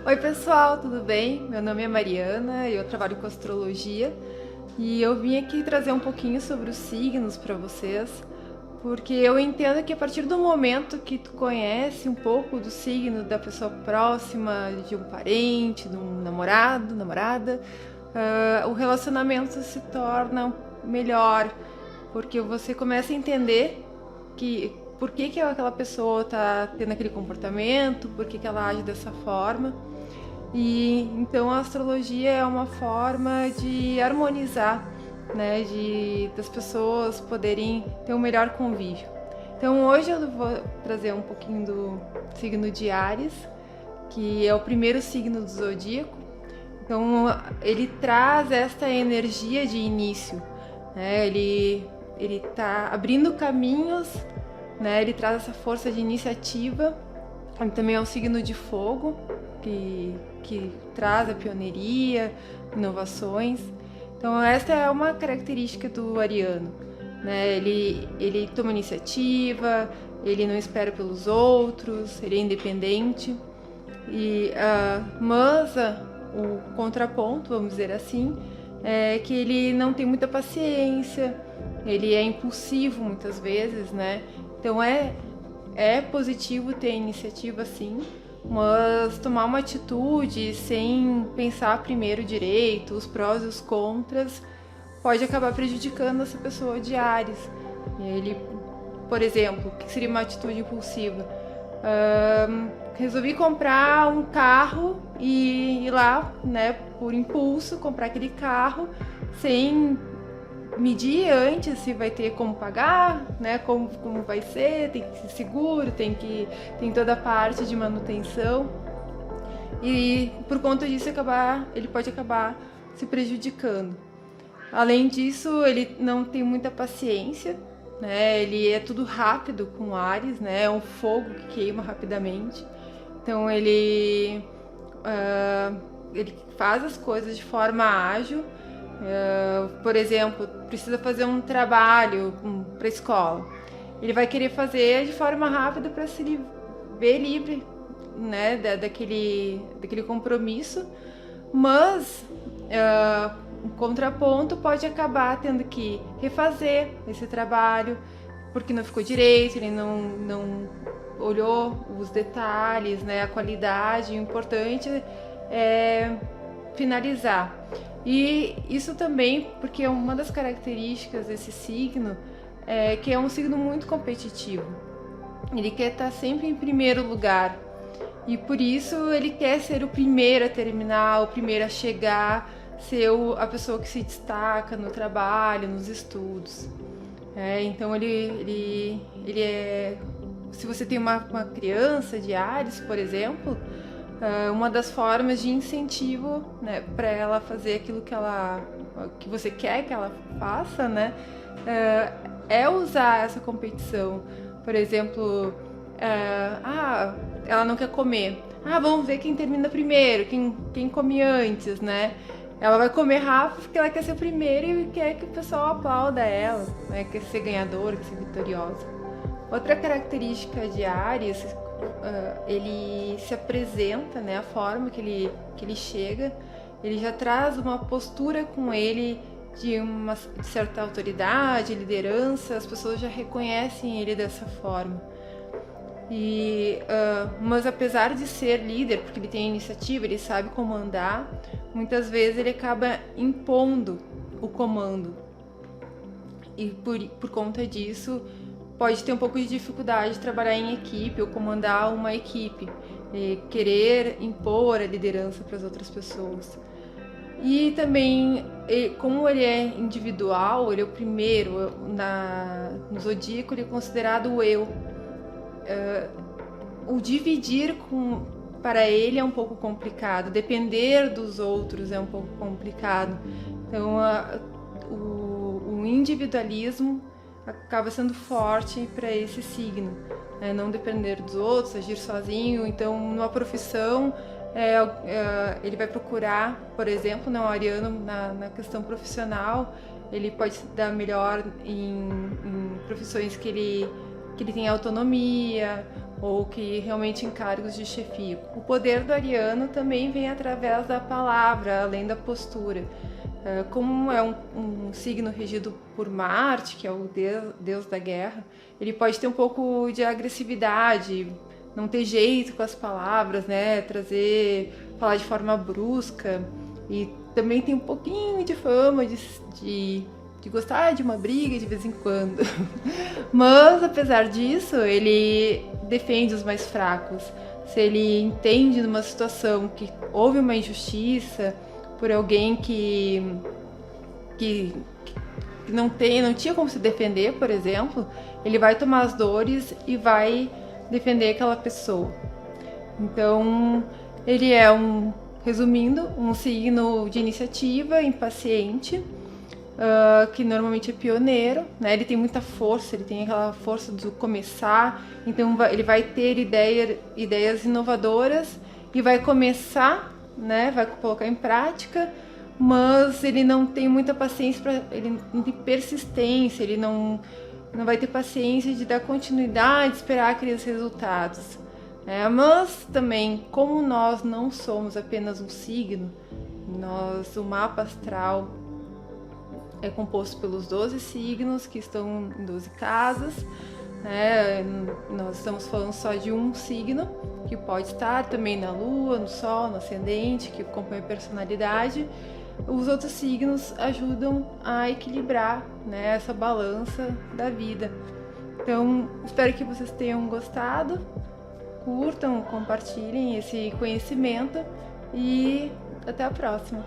Oi pessoal, tudo bem? Meu nome é Mariana, eu trabalho com astrologia e eu vim aqui trazer um pouquinho sobre os signos para vocês, porque eu entendo que a partir do momento que tu conhece um pouco do signo da pessoa próxima, de um parente, de um namorado, namorada, o relacionamento se torna melhor, porque você começa a entender que por que aquela pessoa está tendo aquele comportamento, por que ela age dessa forma. E então a astrologia é uma forma de harmonizar, né, das pessoas poderem ter um melhor convívio. Então hoje eu vou trazer um pouquinho do signo de Áries, que é o primeiro signo do zodíaco. Então ele traz esta energia de início, né? Ele está abrindo caminhos, né? Ele traz essa força de iniciativa. Ele também é um signo de fogo, que traz a pioneiria, inovações. Então esta é uma característica do ariano, né? Ele toma iniciativa, ele não espera pelos outros, ele é independente. Mas o contraponto, vamos dizer assim, é que ele não tem muita paciência, ele é impulsivo muitas vezes, né? Então é positivo ter iniciativa, sim, mas tomar uma atitude sem pensar primeiro direito, os prós e os contras, pode acabar prejudicando essa pessoa de Áries. Ele, por exemplo, o que seria uma atitude impulsiva? Resolvi comprar um carro e ir lá, né, por impulso, comprar aquele carro sem medir antes se vai ter como pagar, né, como vai ser, tem que ser seguro, tem toda a parte de manutenção, e por conta disso ele pode acabar se prejudicando. Além disso, ele não tem muita paciência, né, ele é tudo rápido com Áries, né, é um fogo que queima rapidamente, então ele faz as coisas de forma ágil. Por exemplo, precisa fazer um trabalho para a escola. Ele vai querer fazer de forma rápida para se ver livre, né, daquele compromisso, mas um contraponto pode acabar tendo que refazer esse trabalho porque não ficou direito, ele não olhou os detalhes, né, a qualidade. O importante é finalizar. E isso também porque uma das características desse signo é que é um signo muito competitivo. Ele quer estar sempre em primeiro lugar e por isso ele quer ser o primeiro a terminar, o primeiro a chegar, ser a pessoa que se destaca no trabalho, nos estudos. Então ele é... Se você tem uma criança de Áries, por exemplo, uma das formas de incentivo, né, para ela fazer aquilo que você quer que ela faça, né, é usar essa competição. Por exemplo, ela não quer comer. Vamos ver quem termina primeiro, quem come antes, né? Ela vai comer rápido porque ela quer ser a primeira e quer que o pessoal aplauda ela, né? Quer ser ganhadora, quer ser vitoriosa. Outra característica de Áries, ele se apresenta, né, a forma que ele chega, ele já traz uma postura com ele de uma certa autoridade, liderança, as pessoas já reconhecem ele dessa forma. Mas apesar de ser líder, porque ele tem iniciativa, ele sabe comandar, muitas vezes ele acaba impondo o comando. E por conta disso, pode ter um pouco de dificuldade de trabalhar em equipe ou comandar uma equipe, querer impor a liderança para as outras pessoas. E também, como ele é individual, ele é o primeiro no zodíaco, ele é considerado o eu. O dividir para ele é um pouco complicado, depender dos outros é um pouco complicado. Então, o individualismo acaba sendo forte para esse signo, né? Não depender dos outros, agir sozinho. Então, numa profissão, ele vai procurar, por exemplo, o ariano na questão profissional, ele pode se dar melhor em profissões que ele que ele tem autonomia ou que realmente em cargos de chefia. O poder do ariano também vem através da palavra, além da postura. Como é um signo regido por Marte, que é o deus da guerra, ele pode ter um pouco de agressividade, não ter jeito com as palavras, né? Falar de forma brusca, e também tem um pouquinho de fama de gostar de uma briga de vez em quando. Mas, apesar disso, ele defende os mais fracos. Se ele entende numa situação que houve uma injustiça por alguém que não tinha como se defender, por exemplo, ele vai tomar as dores e vai defender aquela pessoa. Então, ele é resumindo, um signo de iniciativa, impaciente, que normalmente é pioneiro, né? Ele tem muita força, ele tem aquela força do começar, então ele vai ter ideias inovadoras e vai começar, né? Vai colocar em prática, mas ele não tem muita paciência, ele não tem persistência, ele não vai ter paciência de dar continuidade, esperar aqueles resultados. Mas também, como nós não somos apenas um signo, o mapa astral é composto pelos 12 signos que estão em 12 casas. Nós estamos falando só de um signo, que pode estar também na Lua, no Sol, no Ascendente, que acompanha a personalidade. Os outros signos ajudam a equilibrar, né, essa balança da vida. Então, espero que vocês tenham gostado, curtam, compartilhem esse conhecimento e até a próxima!